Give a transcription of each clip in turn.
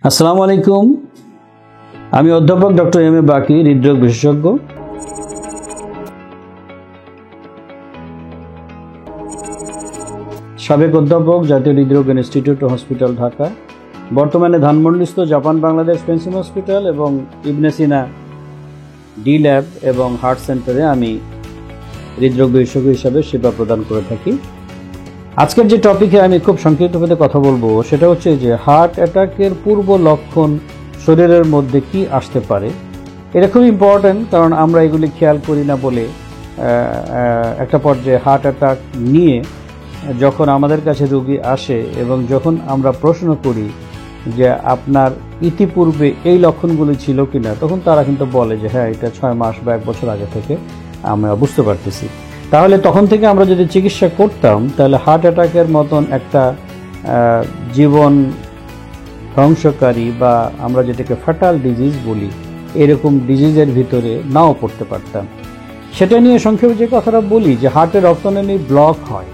আসসালামু আলাইকুম। আমি অধ্যাপক ডক্টর এম এ বাকি, হৃদরোগ বিশেষজ্ঞ। সাবেক অধ্যাপক, জাতীয় হৃদরোগ ইনস্টিটিউট ও হসপিটাল, ঢাকা। বর্তমানে ধানমন্ডিস্থ জাপান বাংলাদেশ পেন্সিম হসপিটাল এবং ইবনে সিনা ডি ল্যাব এবং হার্ট সেন্টারে আমি হৃদরোগ বিশেষজ্ঞ হিসাবে সেবা প্রদান করে থাকি। আজকের যে টপিকে আমি খুব সংক্ষিপ্তভাবে কথা বলবো সেটা হচ্ছে যে হার্ট অ্যাটাকের পূর্ব লক্ষণ শরীরের মধ্যে কি আসতে পারে। এটা খুব ইম্পর্ট্যান্ট, কারণ আমরা এগুলি খেয়াল করি না বলে একটা পর্যায়ে হার্ট অ্যাটাক নিয়ে যখন আমাদের কাছে রোগী আসে এবং যখন আমরা প্রশ্ন করি যে আপনার ইতিপূর্বে এই লক্ষণগুলি ছিল কিনা, তখন তারা কিন্তু বলে যে হ্যাঁ, এটা 6 মাস বা 1 বছর আগে থেকে আমরা বুঝতে পারতেছি। তাহলে তখন থেকে আমরা যদি চিকিৎসা করতাম, তাহলে হার্ট অ্যাটাকের মতন একটা জীবন ধ্বংসকারী বা আমরা যেটাকে ফ্যাটাল ডিজিজ বলি, এরকম ডিজিজের ভিতরে নাও পড়তে পারতাম। সেটা নিয়ে সংক্ষেপে যে কথাটা বলি যে হার্টের রক্তনালী ব্লক হয়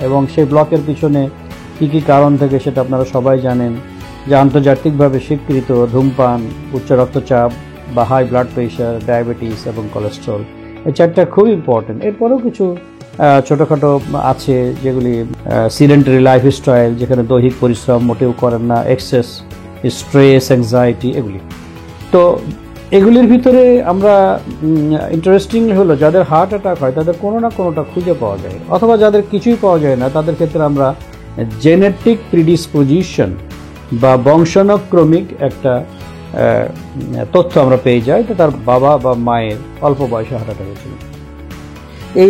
এবং সেই ব্লকের পিছনে কী কী কারণ থেকে সেটা আপনারা সবাই জানেন, যে আন্তর্জাতিকভাবে স্বীকৃত ধূমপান, উচ্চ রক্তচাপ বা হাই ব্লাড প্রেশার, ডায়াবেটিস এবং কোলেস্ট্রল, এই 4টা খুব ইম্পর্টেন্ট। এরপরেও কিছু ছোটোখাটো আছে যেগুলি সিডেন্টারি লাইফস্টাইল, যেখানে দৈহিক পরিশ্রম মোটেও করেন না, এক্সেস স্ট্রেস, অ্যাংজাইটি, এগুলি। তো এগুলির ভিতরে আমরা ইন্টারেস্টিংলি হলো যাদের হার্ট অ্যাটাক হয় তাদের কোনো না কোনোটা খুঁজে পাওয়া যায়, অথবা যাদের কিছুই পাওয়া যায় না তাদের ক্ষেত্রে আমরা জেনেটিক প্রিডিসপোজিশন বা বংশানুক্রমিক একটা তথ্য আমরা পেয়ে যাই, তো তার বাবা বা মায়ের অল্প বয়সে হার্ট অ্যাটাক হয়েছিল। এই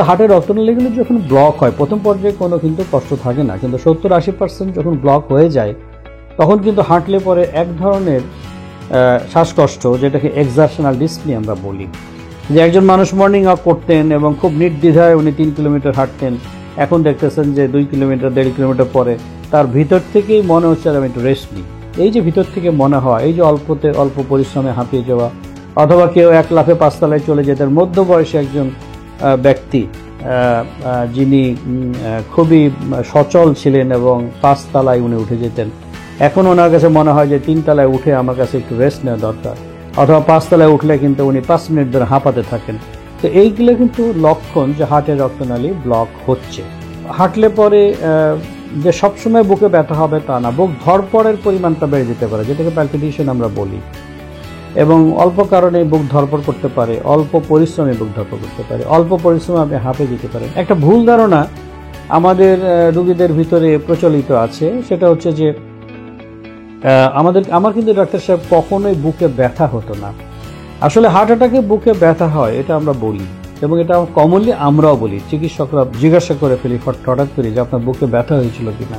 হার্টের রক্তনালীগুলো যখন ব্লক হয়, প্রথম পর্যায়ে কোনো কিন্তু কষ্ট থাকে না, কিন্তু 70-80% যখন ব্লক হয়ে যায় তখন কিন্তু হাঁটলে পরে এক ধরনের শ্বাসকষ্ট, যেটাকে এক্সারশনাল ডিসপ্নিয়া আমরা বলি। যে একজন মানুষ মর্নিং ওয়াক করতেন এবং খুব নির্দ্বিধায় উনি 3 কিলোমিটার হাঁটতেন, এখন দেখতেছেন যে 2 কিলোমিটার 1.5 কিলোমিটার পরে তার ভিতর থেকেই মনে হচ্ছে আমি একটু রেস্ট নিই। এই যে ভিতর থেকে মনে হয়, এই যে অল্প পরিশ্রমে হাঁপিয়ে যাওয়া, অথবা কেউ 1 লাফে 5 তলায় চলে যেতেন, মধ্য বয়সী একজন ব্যক্তি যিনি খুবই সচল ছিলেন এবং 5 তলায় উনি উঠে যেতেন, এখন ওনার কাছে মনে হয় যে 3 তলায় উঠে আমার কাছে একটু রেস্ট নেওয়া দরকার, অথবা 5 তলায় উঠলে কিন্তু উনি 5 মিনিট ধরে হাঁপাতে থাকেন। তো এইগুলো কিন্তু লক্ষণ যে হার্টের রক্তনালী ব্লক হচ্ছে। হাঁটলে পরে যে সবসময় বুকে ব্যথা হবে তা না, বুক ধড়পড়ের পরিমাণটা বেড়ে যেতে পারে, যেটাকে প্যালপিটেশন আমরা বলি, এবং অল্প কারণে বুক ধড়পড় করতে পারে, অল্প পরিশ্রমে বুক ধড়পড় করতে পারে, অল্প পরিশ্রমে আপনি হাঁপে যেতে পারেন। একটা ভুল ধারণা আমাদের রোগীদের ভিতরে প্রচলিত আছে, সেটা হচ্ছে যে আমার কিন্তু ডাক্তার সাহেব কখনোই বুকে ব্যথা হতো না। আসলে হার্ট অ্যাটাকে বুকে ব্যথা হয় এটা আমরা বলি, এবং এটা কমনলি আমরাও বলি, চিকিৎসকরা জিজ্ঞাসা করে ফেলি হঠাৎ করে যে আপনার বুকে ব্যথা হয়েছিল কিনা।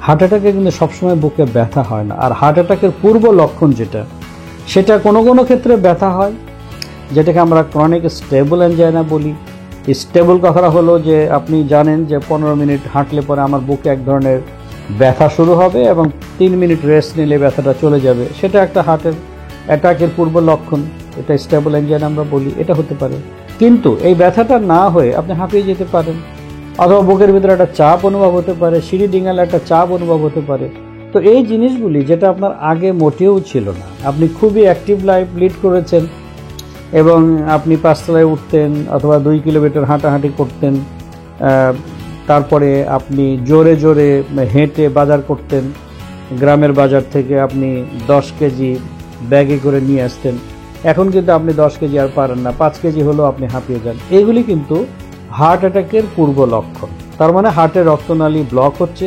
হার্ট অ্যাটাকে কিন্তু সবসময় বুকে ব্যথা হয় না। আর হার্ট অ্যাটাকের পূর্ব লক্ষণ যেটা, সেটা কোনো কোনো ক্ষেত্রে ব্যথা হয়, যেটাকে আমরা ক্রনিক স্টেবল অ্যানজাইনা বলি। স্টেবল কথাটা হলো যে আপনি জানেন যে 15 মিনিট হাঁটলে পরে আমার বুকে এক ধরনের ব্যথা শুরু হবে এবং 3 মিনিট রেস্ট নিলে ব্যথাটা চলে যাবে, সেটা একটা হার্টের অ্যাটাকের পূর্ব লক্ষণ, এটা স্টেবল অ্যানজাইনা আমরা বলি। এটা হতে পারে, কিন্তু এই ব্যথাটা না হয়ে আপনি হাঁপিয়ে যেতে পারেন, অথবা বুকের ভিতরে একটা চাপ অনুভব হতে পারে, সিঁড়ি ডিঙালে একটা চাপ অনুভব হতে পারে। তো এই জিনিসগুলি যেটা আপনার আগে মোটেও ছিল না, আপনি খুবই অ্যাক্টিভ লাইফ লিড করেছেন এবং আপনি 5 তলায় উঠতেন অথবা 2 কিলোমিটার হাঁটাহাঁটি করতেন, তারপরে আপনি জোরে জোরে হেঁটে বাজার করতেন, গ্রামের বাজার থেকে আপনি 10 কেজি ব্যাগে করে নিয়ে আসতেন, এখন কিন্তু আপনি 10 কেজি আর পারেন না, 5 কেজি হলেও আপনি হাঁপিয়ে যান। এগুলি কিন্তু হার্ট অ্যাটাকের পূর্ব লক্ষণ। তার মানে হার্টের রক্তনালী ব্লক হচ্ছে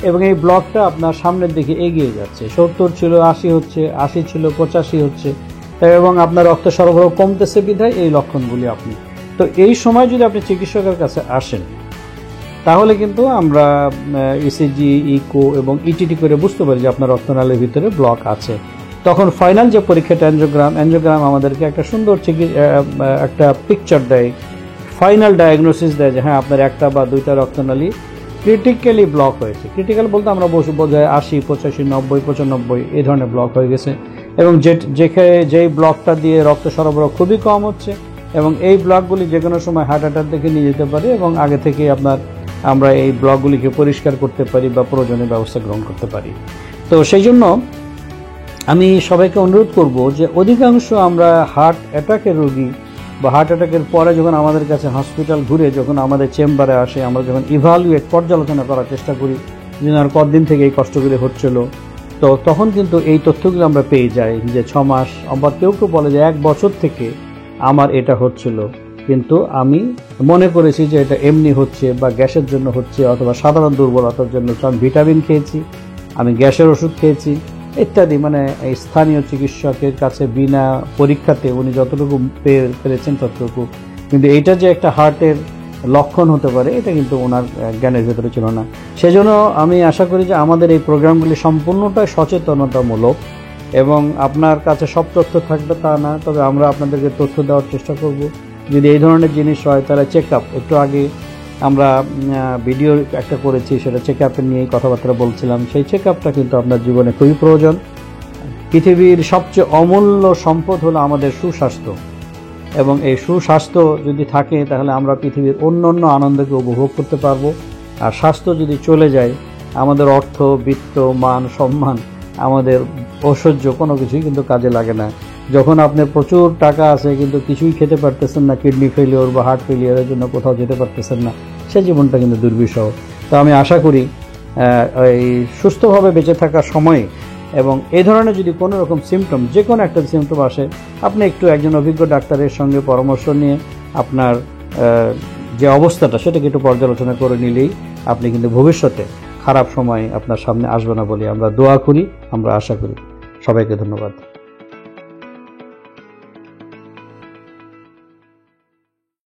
এবং এই ব্লকটা আপনার সামনের দিকে এগিয়ে যাচ্ছে। 70 ছিল 80 হচ্ছে, 80 ছিল 85 হচ্ছে, এবং আপনার রক্ত সরবরাহ কমতেছে বিধায় এই লক্ষণগুলি আপনি। তো এই সময় যদি আপনি চিকিৎসকের কাছে আসেন, তাহলে কিন্তু আমরা ইসিজি, ইকো এবং ইটিটি করে বুঝতে পারি যে আপনার রক্তনালীর ভিতরে ব্লক আছে। তখন ফাইনাল যে পরীক্ষাটা অ্যানজিওগ্রাম আমাদেরকে একটা সুন্দর একটা পিকচার দেয়, ফাইনাল ডায়াগনোসিস দেয় যে হ্যাঁ, আপনার 1টা বা 2টা রক্তনালী ক্রিটিক্যালি ব্লক হয়েছে। ক্রিটিক্যাল বলতে আমরা বোঝায় 80, 85, 90, 95 এই ধরনের ব্লক হয়ে গেছে, এবং যেই ব্লকটা দিয়ে রক্ত সরবরাহ খুবই কম হচ্ছে, এবং এই ব্লকগুলি যে কোনো সময় হার্ট অ্যাটাক দেখে নিয়ে যেতে পারে, এবং আগে থেকে আমরা এই ব্লকগুলিকে পরিষ্কার করতে পারি বা প্রয়োজনীয় ব্যবস্থা গ্রহণ করতে পারি। তো সেই জন্য আমি সবাইকে অনুরোধ করব যে অধিকাংশ আমরা হার্ট অ্যাটাকের রোগী বা হার্ট অ্যাটাকের পরে যখন আমাদের কাছে হসপিটাল ঘুরে যখন আমাদের চেম্বারে আসে, আমরা যখন ইভ্যালুয়েট পর্যালোচনা করার চেষ্টা করি যে আর কতদিন থেকে এই কষ্টগুলি হচ্ছিল, তো তখন কিন্তু এই তথ্যগুলো আমরা পেয়ে যাই যে 6 মাস, আবার কেউ কেউ বলে যে 1 বছর থেকে আমার এটা হচ্ছিল, কিন্তু আমি মনে করেছি যে এটা এমনি হচ্ছে বা গ্যাসের জন্য হচ্ছে অথবা সাধারণ দুর্বলতার জন্য। আমি ভিটামিন খেয়েছি, আমি গ্যাসের ওষুধ খেয়েছি ইত্যাদি, মানে এই স্থানীয় চিকিৎসকের কাছে বিনা পরীক্ষাতে উনি যতটুকু পেরেছেন ততটুকু, কিন্তু এইটা যে একটা হার্টের লক্ষণ হতে পারে এটা কিন্তু ওনার জ্ঞানের ভেতরে ছিল না। সেজন্য আমি আশা করি যে আমাদের এই প্রোগ্রামগুলি সম্পূর্ণটাই সচেতনতামূলক এবং আপনার কাছে সব তথ্য থাকবে তা না, তবে আমরা আপনাদেরকে তথ্য দেওয়ার চেষ্টা করব। যদি এই ধরনের জিনিস হয় তাহলে চেক আপ, একটু আগে আমরা ভিডিও একটা করেছি, সেটা চেক আপের নিয়েই কথাবার্তা বলছিলাম। সেই চেক আপটা কিন্তু আপনার জীবনে খুবই প্রয়োজন। পৃথিবীর সবচেয়ে অমূল্য সম্পদ হলো আমাদের সুস্বাস্থ্য, এবং এই সুস্বাস্থ্য যদি থাকে তাহলে আমরা পৃথিবীর অন্য আনন্দকে উপভোগ করতে পারবো। আর স্বাস্থ্য যদি চলে যায়, আমাদের অর্থ, বিত্ত, মান, সম্মান, আমাদের ঐশ্বর্য কোনো কিছুই কিন্তু কাজে লাগে না। যখন আপনার প্রচুর টাকা আছে কিন্তু কিছুই খেতে পারতেছেন না, কিডনি ফেলিওর বা হার্ট ফেলিওরের জন্য কোথাও যেতে পারতেছেন না, সে জীবনটা কিন্তু দুর্বিষহ। তো আমি আশা করি এই সুস্থভাবে বেঁচে থাকার সময়ে এবং এই ধরনের যদি কোনো রকম সিমটম, যে কোনো একটা সিমটম আসে, আপনি একটু একজন অভিজ্ঞ ডাক্তারের সঙ্গে পরামর্শ নিয়ে আপনার যে অবস্থাটা সেটাকে একটু পর্যালোচনা করে নিলেই আপনি কিন্তু ভবিষ্যতে খারাপ সময় আপনার সামনে আসবে না বলে আমরা দোয়া করি, আমরা আশা করি। সবাইকে ধন্যবাদ।